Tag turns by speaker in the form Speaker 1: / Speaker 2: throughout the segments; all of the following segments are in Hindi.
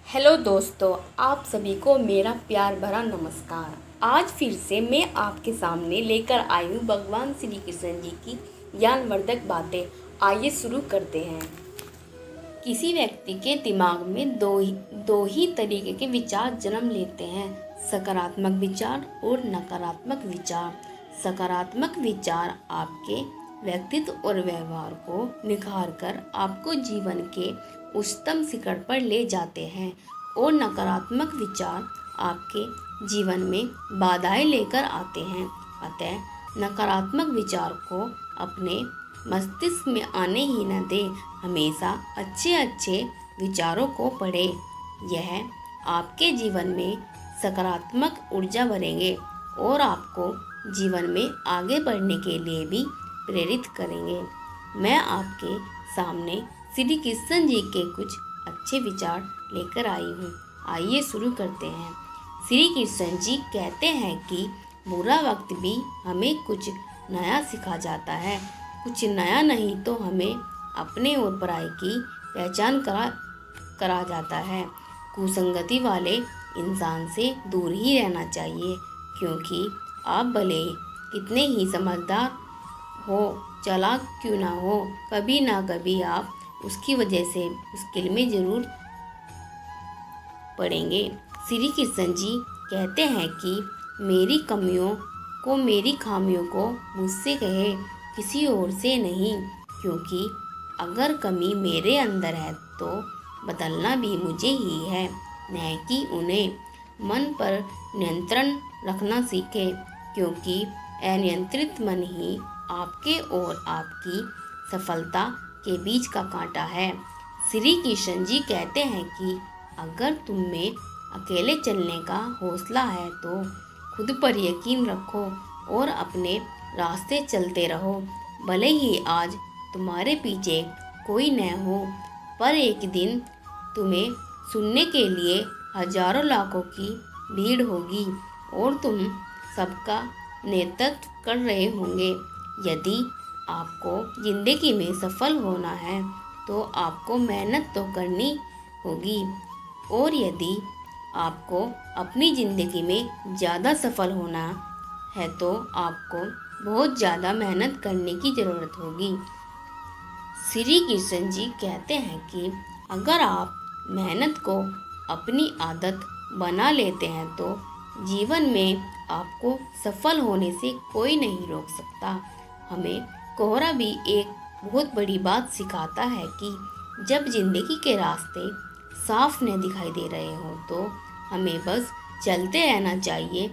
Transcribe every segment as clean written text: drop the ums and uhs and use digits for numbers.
Speaker 1: हेलो दोस्तों, आप सभी को मेरा प्यार भरा नमस्कार। आज फिर से मैं आपके सामने लेकर आई हूँ भगवान श्री कृष्ण जी की ज्ञानवर्धक बातें। आइए शुरू करते हैं। किसी व्यक्ति के दिमाग में दो ही तरीके के विचार जन्म लेते हैं, सकारात्मक विचार और नकारात्मक विचार। सकारात्मक विचार आपके व्यक्तित्व और व्यवहार को निखार कर आपको जीवन के उच्चतम शिखर पर ले जाते हैं और नकारात्मक विचार आपके जीवन में बाधाएं लेकर आते हैं। अतः नकारात्मक विचार को अपने मस्तिष्क में आने ही न दें। हमेशा अच्छे अच्छे विचारों को पढ़ें। यह आपके जीवन में सकारात्मक ऊर्जा भरेंगे और आपको जीवन में आगे बढ़ने के लिए भी प्रेरित करेंगे। मैं आपके सामने श्री कृष्ण जी के कुछ अच्छे विचार लेकर आई हूँ। आइए शुरू करते हैं। श्री कृष्ण जी कहते हैं कि बुरा वक्त भी हमें कुछ नया सिखा जाता है। कुछ नया नहीं तो हमें अपने और पराई की पहचान करा जाता है। कुसंगति वाले इंसान से दूर ही रहना चाहिए, क्योंकि आप भले कितने ही समझदार हो, चालाक क्यों ना हो, कभी ना कभी आप उसकी वजह से मुश्किल में जरूर पड़ेंगे। श्री कृष्ण जी कहते हैं कि मेरी खामियों को मुझसे कहे, किसी और से नहीं, क्योंकि अगर कमी मेरे अंदर है तो बदलना भी मुझे ही है, न कि उन्हें। मन पर नियंत्रण रखना सीखे, क्योंकि अनियंत्रित मन ही आपके और आपकी सफलता के बीच का कांटा है। श्री कृष्ण जी कहते हैं कि अगर तुम में अकेले चलने का हौसला है तो खुद पर यकीन रखो और अपने रास्ते चलते रहो। भले ही आज तुम्हारे पीछे कोई न हो, पर एक दिन तुम्हें सुनने के लिए हजारों लाखों की भीड़ होगी और तुम सबका नेतृत्व कर रहे होंगे। यदि आपको जिंदगी में सफल होना है तो आपको मेहनत तो करनी होगी, और यदि आपको अपनी ज़िंदगी में ज़्यादा सफल होना है तो आपको बहुत ज़्यादा मेहनत करने की ज़रूरत होगी। श्री कृष्ण जी कहते हैं कि अगर आप मेहनत को अपनी आदत बना लेते हैं तो जीवन में आपको सफल होने से कोई नहीं रोक सकता। हमें कोहरा भी एक बहुत बड़ी बात सिखाता है कि जब जिंदगी के रास्ते साफ न दिखाई दे रहे हो तो हमें बस चलते रहना चाहिए।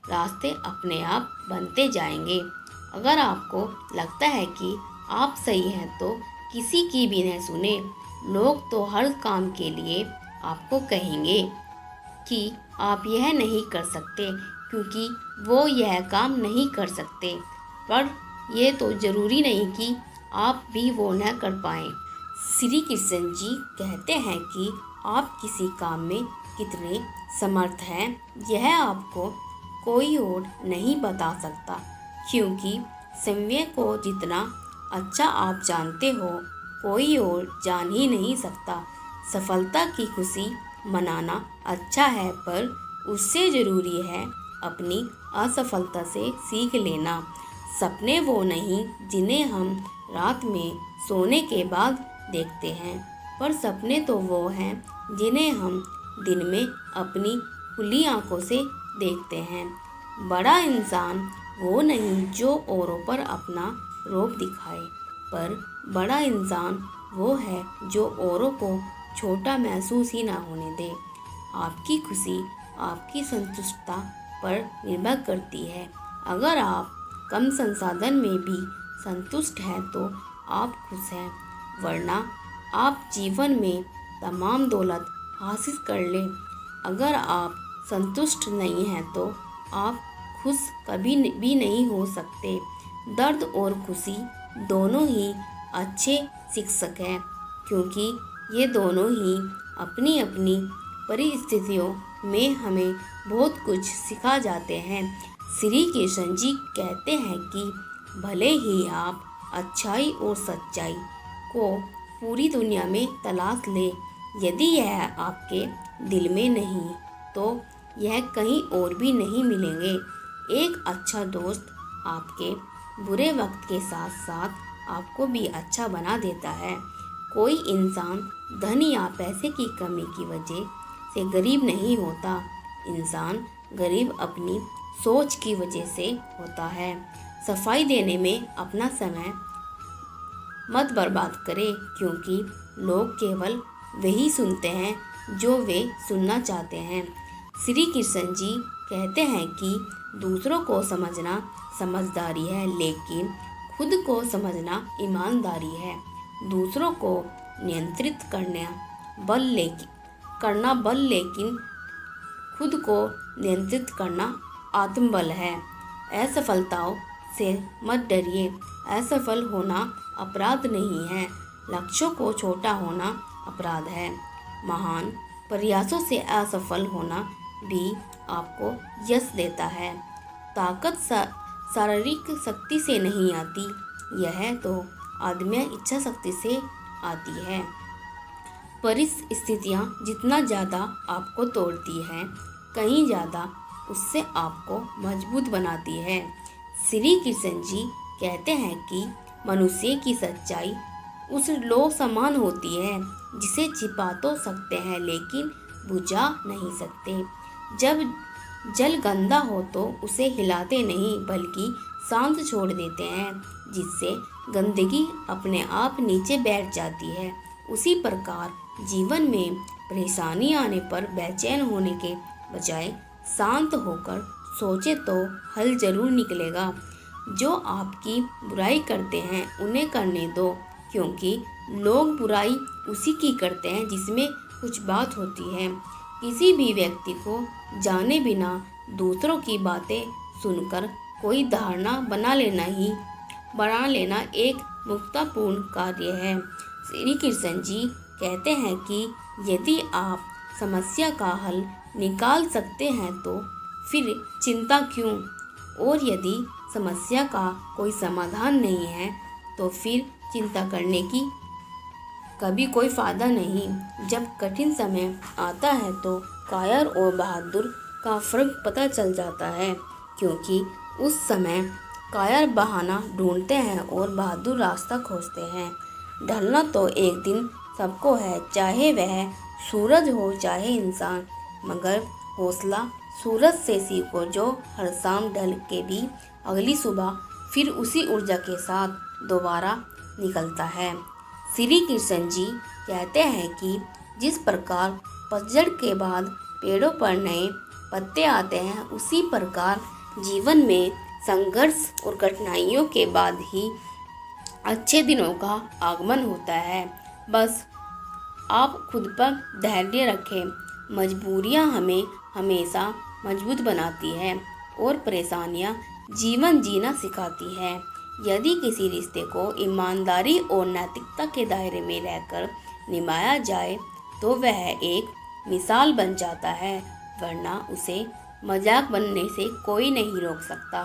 Speaker 1: रास्ते अपने आप बनते जाएंगे। अगर आपको लगता है कि आप सही हैं तो किसी की भी न सुने। लोग तो हर काम के लिए आपको कहेंगे कि आप यह नहीं कर सकते, क्योंकि वो यह काम नहीं कर सकते, पर यह तो ज़रूरी नहीं कि आप भी वो न कर पाएँ। श्री कृष्ण जी कहते हैं कि आप किसी काम में कितने समर्थ हैं यह आपको कोई और नहीं बता सकता, क्योंकि समय को जितना अच्छा आप जानते हो कोई और जान ही नहीं सकता। सफलता की खुशी मनाना अच्छा है, पर उससे ज़रूरी है अपनी असफलता से सीख लेना। सपने वो नहीं जिन्हें हम रात में सोने के बाद देखते हैं, पर सपने तो वो हैं जिन्हें हम दिन में अपनी खुली आंखों से देखते हैं। बड़ा इंसान वो नहीं जो औरों पर अपना रोब दिखाए, पर बड़ा इंसान वो है जो औरों को छोटा महसूस ही ना होने दे। आपकी खुशी आपकी संतुष्टता पर निर्भर करती है। अगर आप कम संसाधन में भी संतुष्ट हैं तो आप खुश हैं, वरना आप जीवन में तमाम दौलत हासिल कर लें। अगर आप संतुष्ट नहीं हैं तो आप खुश कभी भी नहीं हो सकते। दर्द और खुशी दोनों ही अच्छे शिक्षक हैं, क्योंकि ये दोनों ही अपनी अपनी परिस्थितियों में हमें बहुत कुछ सिखा जाते हैं। श्री कृष्ण जी कहते हैं कि भले ही आप अच्छाई और सच्चाई को पूरी दुनिया में तलाश लें, यदि यह आपके दिल में नहीं तो यह कहीं और भी नहीं मिलेंगे। एक अच्छा दोस्त आपके बुरे वक्त के साथ साथ आपको भी अच्छा बना देता है। कोई इंसान धन या पैसे की कमी की वजह से गरीब नहीं होता। इंसान गरीब अपनी सोच की वजह से होता है। सफाई देने में अपना समय मत बर्बाद करें, क्योंकि लोग केवल वही सुनते हैं जो वे सुनना चाहते हैं। श्री कृष्ण जी कहते हैं कि दूसरों को समझना समझदारी है, लेकिन खुद को समझना ईमानदारी है। दूसरों को नियंत्रित करना बल, लेकिन खुद को नियंत्रित करना आत्मबल है। असफलताओं से मत डरिए। असफल होना अपराध नहीं है, लक्ष्यों को छोटा होना अपराध है। महान प्रयासों से असफल होना भी आपको यश देता है। ताकत शारीरिक शक्ति से नहीं आती, यह तो आदमी इच्छा शक्ति से आती है। परिस्थितियाँ जितना ज़्यादा आपको तोड़ती है, कहीं ज़्यादा उससे आपको मजबूत बनाती है। श्री कृष्ण जी कहते हैं कि मनुष्य की सच्चाई उस लो समान होती है जिसे छिपा तो सकते हैं लेकिन बुझा नहीं सकते। जब जल गंदा हो तो उसे हिलाते नहीं बल्कि शांत छोड़ देते हैं, जिससे गंदगी अपने आप नीचे बैठ जाती है। उसी प्रकार जीवन में परेशानी आने पर बेचैन होने के बजाय शांत होकर सोचे तो हल जरूर निकलेगा। जो आपकी बुराई करते हैं उन्हें करने दो, क्योंकि लोग बुराई उसी की करते हैं जिसमें कुछ बात होती है। किसी भी व्यक्ति को जाने बिना दूसरों की बातें सुनकर कोई धारणा बना लेना एक मूर्खतापूर्ण कार्य है। श्री कृष्ण जी कहते हैं कि यदि आप समस्या का हल निकाल सकते हैं तो फिर चिंता क्यों, और यदि समस्या का कोई समाधान नहीं है तो फिर चिंता करने की कभी कोई फायदा नहीं। जब कठिन समय आता है तो कायर और बहादुर का फर्क पता चल जाता है, क्योंकि उस समय कायर बहाना ढूंढते हैं और बहादुर रास्ता खोजते हैं। ढलना तो एक दिन सबको है, चाहे वह सूरज हो चाहे इंसान, मगर हौसला सूरज से सीखो जो हर शाम ढल के भी अगली सुबह फिर उसी ऊर्जा के साथ दोबारा निकलता है। श्री कृष्ण जी कहते हैं कि जिस प्रकार पतझड़ के बाद पेड़ों पर नए पत्ते आते हैं, उसी प्रकार जीवन में संघर्ष और कठिनाइयों के बाद ही अच्छे दिनों का आगमन होता है। बस आप खुद पर धैर्य रखें। मजबूरियां हमें हमेशा मजबूत बनाती है और परेशानियां जीवन जीना सिखाती है। यदि किसी रिश्ते को ईमानदारी और नैतिकता के दायरे में रहकर निभाया जाए तो वह एक मिसाल बन जाता है, वरना उसे मजाक बनने से कोई नहीं रोक सकता।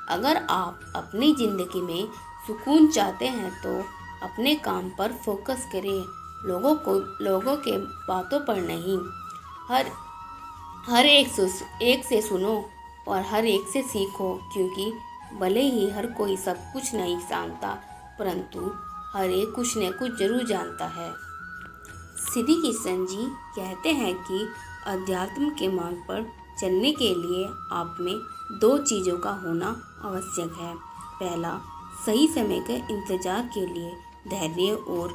Speaker 1: अगर आप अपनी ज़िंदगी में सुकून चाहते हैं तो अपने काम पर फोकस करें, लोगों के बातों पर नहीं। हर एक से सुनो और हर एक से सीखो, क्योंकि भले ही हर कोई सब कुछ नहीं जानता, परंतु हर एक कुछ न कुछ जरूर जानता है। श्री कृष्ण जी कहते हैं कि अध्यात्म के मार्ग पर चलने के लिए आप में दो चीज़ों का होना आवश्यक है। पहला, सही समय के इंतजार के लिए धैर्य, और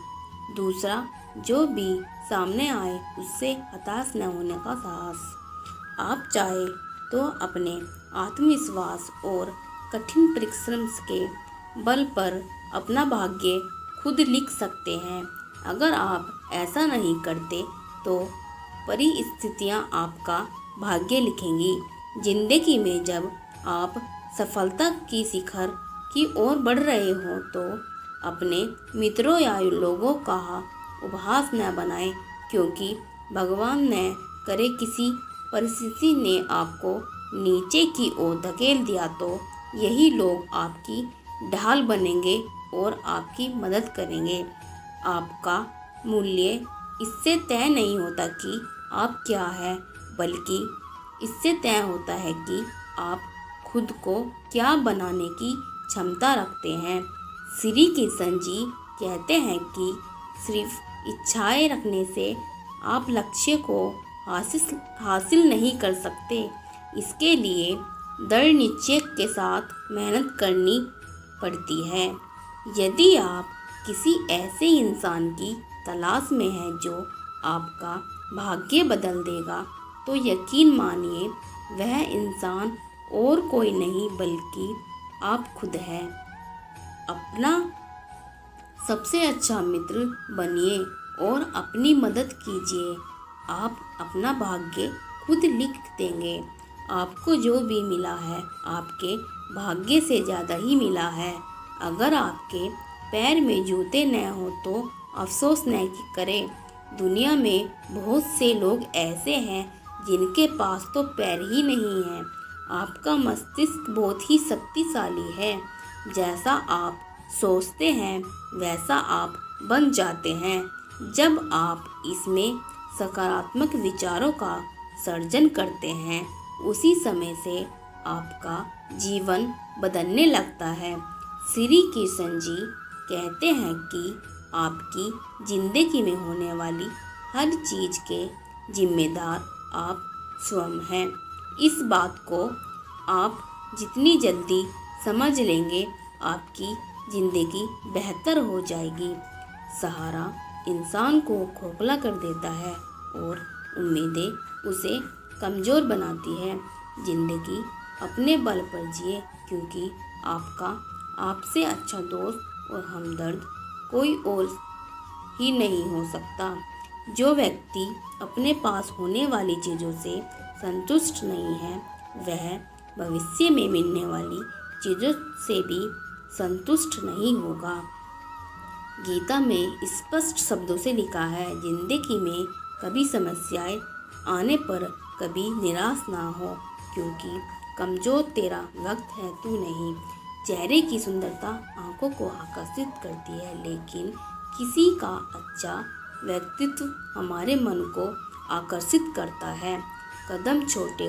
Speaker 1: दूसरा, जो भी सामने आए उससे हताश न होने का साहस। आप चाहे तो अपने आत्मविश्वास और कठिन परिश्रम के बल पर अपना भाग्य खुद लिख सकते हैं। अगर आप ऐसा नहीं करते तो परिस्थितियां आपका भाग्य लिखेंगी। जिंदगी में जब आप सफलता की शिखर की ओर बढ़ रहे हो तो अपने मित्रों या लोगों का उपहास न बनाएं, क्योंकि भगवान न करे किसी परिस्थिति ने आपको नीचे की ओर धकेल दिया तो यही लोग आपकी ढाल बनेंगे और आपकी मदद करेंगे। आपका मूल्य इससे तय नहीं होता कि आप क्या है, बल्कि इससे तय होता है कि आप खुद को क्या बनाने की क्षमता रखते हैं। श्री कृष्ण जी कहते हैं कि सिर्फ इच्छाएं रखने से आप लक्ष्य को हासिल नहीं कर सकते। इसके लिए दृढ़ निश्चय के साथ मेहनत करनी पड़ती है। यदि आप किसी ऐसे इंसान की तलाश में हैं जो आपका भाग्य बदल देगा, तो यकीन मानिए वह इंसान और कोई नहीं बल्कि आप खुद हैं। अपना सबसे अच्छा मित्र बनिए और अपनी मदद कीजिए। आप अपना भाग्य खुद लिख देंगे। आपको जो भी मिला है आपके भाग्य से ज़्यादा ही मिला है। अगर आपके पैर में जूते न हो तो अफसोस न करें। दुनिया में बहुत से लोग ऐसे हैं जिनके पास तो पैर ही नहीं हैं। आपका मस्तिष्क बहुत ही शक्तिशाली है। जैसा आप सोचते हैं वैसा आप बन जाते हैं। जब आप इसमें सकारात्मक विचारों का सर्जन करते हैं, उसी समय से आपका जीवन बदलने लगता है। श्री कृष्ण जी कहते हैं कि आपकी जिंदगी में होने वाली हर चीज़ के जिम्मेदार आप स्वयं हैं। इस बात को आप जितनी जल्दी समझ लेंगे, आपकी ज़िंदगी बेहतर हो जाएगी। सहारा इंसान को खोखला कर देता है और उम्मीदें उसे कमज़ोर बनाती है। ज़िंदगी अपने बल पर जिए, क्योंकि आपका आपसे अच्छा दोस्त और हमदर्द कोई और ही नहीं हो सकता। जो व्यक्ति अपने पास होने वाली चीज़ों से संतुष्ट नहीं है, वह भविष्य में मिलने वाली चीज़ों से भी संतुष्ट नहीं होगा। गीता में स्पष्ट शब्दों से लिखा है, जिंदगी में कभी समस्याएं आने पर कभी निराश ना हो, क्योंकि कमज़ोर तेरा वक्त है, तू नहीं। चेहरे की सुंदरता आंखों को आकर्षित करती है, लेकिन किसी का अच्छा व्यक्तित्व हमारे मन को आकर्षित करता है। कदम छोटे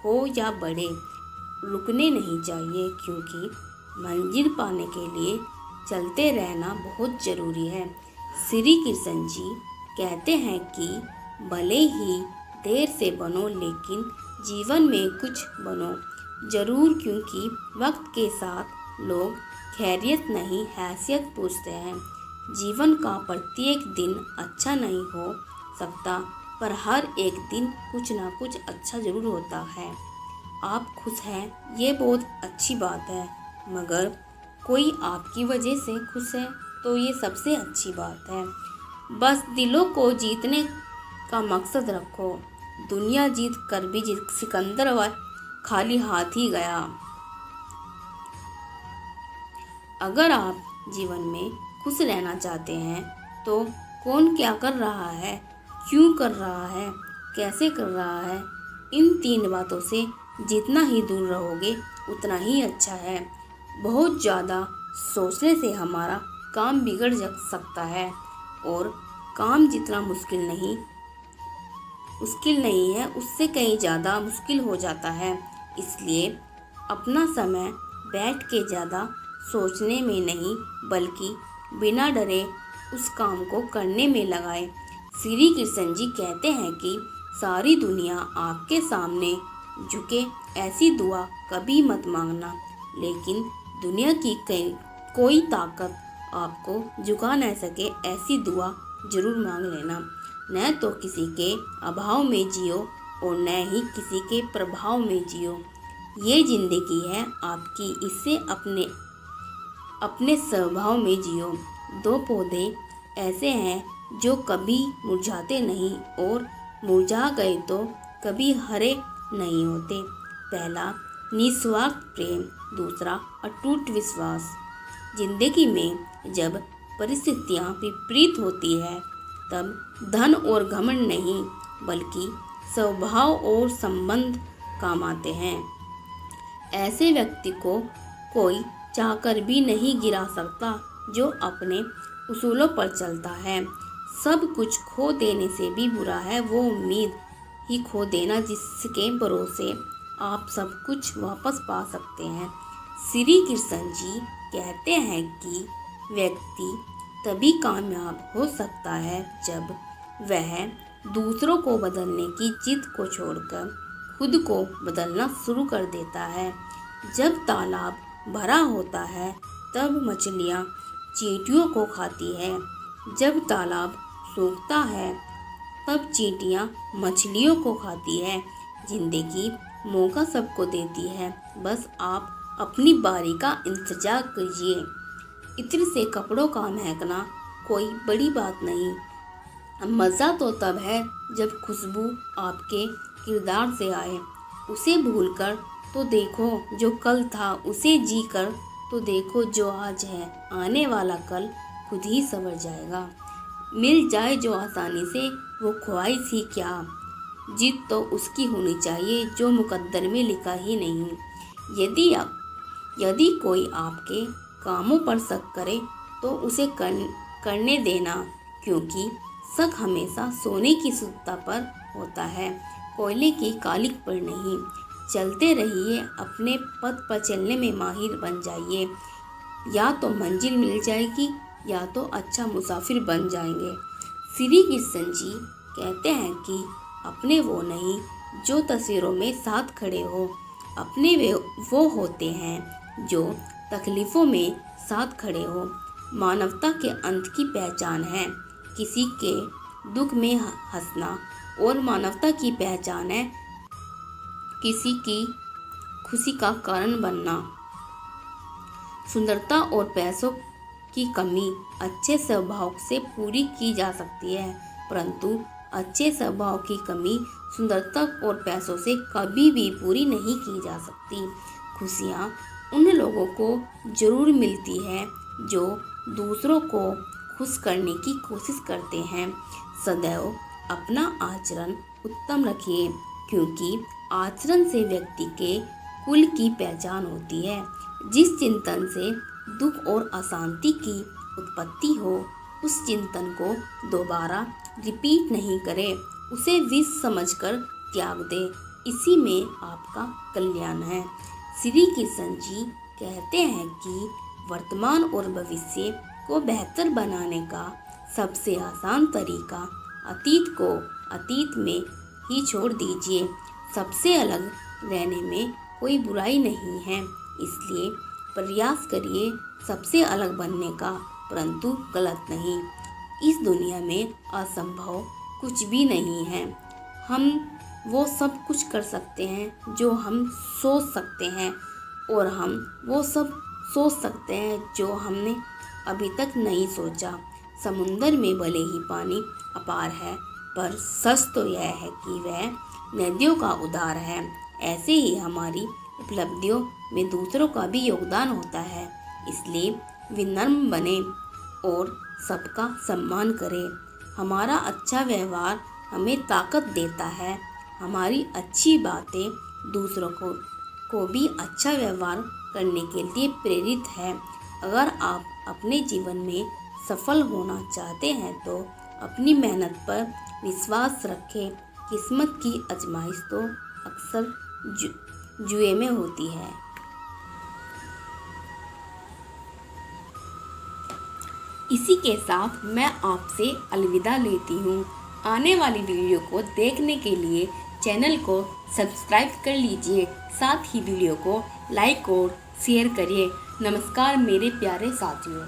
Speaker 1: हो या बड़े, रुकने नहीं चाहिए, क्योंकि मंजिल पाने के लिए चलते रहना बहुत ज़रूरी है। श्री कृष्ण जी कहते हैं कि भले ही देर से बनो, लेकिन जीवन में कुछ बनो ज़रूर, क्योंकि वक्त के साथ लोग खैरियत नहीं हैसियत पूछते हैं। जीवन का प्रत्येक दिन अच्छा नहीं हो सकता, पर हर एक दिन कुछ ना कुछ अच्छा ज़रूर होता है। आप खुश हैं, ये बहुत अच्छी बात है, मगर कोई आपकी वजह से खुश है तो ये सबसे अच्छी बात है। बस दिलों को जीतने का मकसद रखो। दुनिया जीत कर भी सिकंदर खाली हाथ ही गया। अगर आप जीवन में खुश रहना चाहते हैं तो कौन क्या कर रहा है, क्यों कर रहा है, कैसे कर रहा है, इन 3 बातों से जितना ही दूर रहोगे उतना ही अच्छा है। बहुत ज़्यादा सोचने से हमारा काम बिगड़ सकता है, और काम जितना मुश्किल नहीं है उससे कहीं ज़्यादा मुश्किल हो जाता है। इसलिए अपना समय बैठ के ज़्यादा सोचने में नहीं, बल्कि बिना डरे उस काम को करने में लगाए। श्री कृष्ण जी कहते हैं कि सारी दुनिया आपके सामने झुके ऐसी दुआ कभी मत मांगना, लेकिन दुनिया की कोई ताकत आपको झुका न सके ऐसी दुआ जरूर मांग लेना। न तो किसी के अभाव में जियो और न ही किसी के प्रभाव में जियो। ये जिंदगी है आपकी, इससे अपने स्वभाव में जियो। 2 पौधे ऐसे हैं जो कभी मुरझाते नहीं और मुरझा गए तो कभी हरे नहीं होते। पहला निस्वार्थ प्रेम, दूसरा अटूट विश्वास। जिंदगी में जब परिस्थितियां विपरीत होती है तब धन और घमंड नहीं, बल्कि स्वभाव और संबंध काम आते हैं। ऐसे व्यक्ति को कोई चाहकर भी नहीं गिरा सकता जो अपने उसूलों पर चलता है। सब कुछ खो देने से भी बुरा है वो उम्मीद ही खो देना जिसके भरोसे आप सब कुछ वापस पा सकते हैं। श्री कृष्ण जी कहते हैं कि व्यक्ति तभी कामयाब हो सकता है जब वह दूसरों को बदलने की जिद को छोड़कर खुद को बदलना शुरू कर देता है। जब तालाब भरा होता है तब मछलियाँ चींटियों को खाती है। जब तालाब सूखता है तब चींटियाँ मछलियों को खाती है। जिंदगी मौका सबको देती है, बस आप अपनी बारी का इंतजार कीजिए। इत्र से कपड़ों का महकना कोई बड़ी बात नहीं, मज़ा तो तब है जब खुशबू आपके किरदार से आए। उसे भूलकर तो देखो जो कल था, उसे जी कर तो देखो जो आज है। आने वाला कल खुद ही संवर जाएगा। मिल जाए जो आसानी से वो ख्वाहिश ही क्या, जीत तो उसकी होनी चाहिए जो मुकद्दर में लिखा ही नहीं। यदि कोई आपके कामों पर शक करे तो उसे करने देना, क्योंकि शक हमेशा सोने की शुद्धता पर होता है, कोयले की कालिक पर नहीं। चलते रहिए, अपने पथ पर चलने में माहिर बन जाइए। या तो मंजिल मिल जाएगी या तो अच्छा मुसाफिर बन जाएंगे। श्री कृष्ण जी कहते हैं कि अपने वो नहीं जो तस्वीरों में साथ खड़े हो, अपने वे वो होते हैं जो तकलीफ़ों में साथ खड़े हो। मानवता के अंत की पहचान है किसी के दुख में हंसना, और मानवता की पहचान है किसी की खुशी का कारण बनना। सुंदरता और पैसों की कमी अच्छे स्वभाव से पूरी की जा सकती है, परंतु अच्छे स्वभाव की कमी सुंदरता और पैसों से कभी भी पूरी नहीं की जा सकती। खुशियाँ उन लोगों को जरूर मिलती है जो दूसरों को खुश करने की कोशिश करते हैं। सदैव अपना आचरण उत्तम रखिए, क्योंकि आचरण से व्यक्ति के कुल की पहचान होती है। जिस चिंतन से दुख और अशांति की उत्पत्ति हो, उस चिंतन को दोबारा रिपीट नहीं करें, उसे विष समझकर त्याग दे। इसी में आपका कल्याण है। श्री कृष्ण जी कहते हैं कि वर्तमान और भविष्य को बेहतर बनाने का सबसे आसान तरीका अतीत को अतीत में ही छोड़ दीजिए। सबसे अलग रहने में कोई बुराई नहीं है, इसलिए प्रयास करिए सबसे अलग बनने का, परंतु गलत नहीं। इस दुनिया में असंभव कुछ भी नहीं है। हम वो सब कुछ कर सकते हैं जो हम सोच सकते हैं, और हम वो सब सोच सकते हैं जो हमने अभी तक नहीं सोचा। समुंदर में भले ही पानी अपार है, पर सच तो यह है कि वह नदियों का उद्धार है। ऐसे ही हमारी उपलब्धियों में दूसरों का भी योगदान होता है, इसलिए विनम्र बने और सबका सम्मान करें। हमारा अच्छा व्यवहार हमें ताकत देता है। हमारी अच्छी बातें दूसरों को भी अच्छा व्यवहार करने के लिए प्रेरित है। अगर आप अपने जीवन में सफल होना चाहते हैं तो अपनी मेहनत पर विश्वास रखें। किस्मत की आजमाइश तो अक्सर जुए में होती है। इसी के साथ मैं आपसे अलविदा लेती हूँ। आने वाली वीडियो को देखने के लिए चैनल को सब्सक्राइब कर लीजिए, साथ ही वीडियो को लाइक और शेयर करिए। नमस्कार मेरे प्यारे साथियों।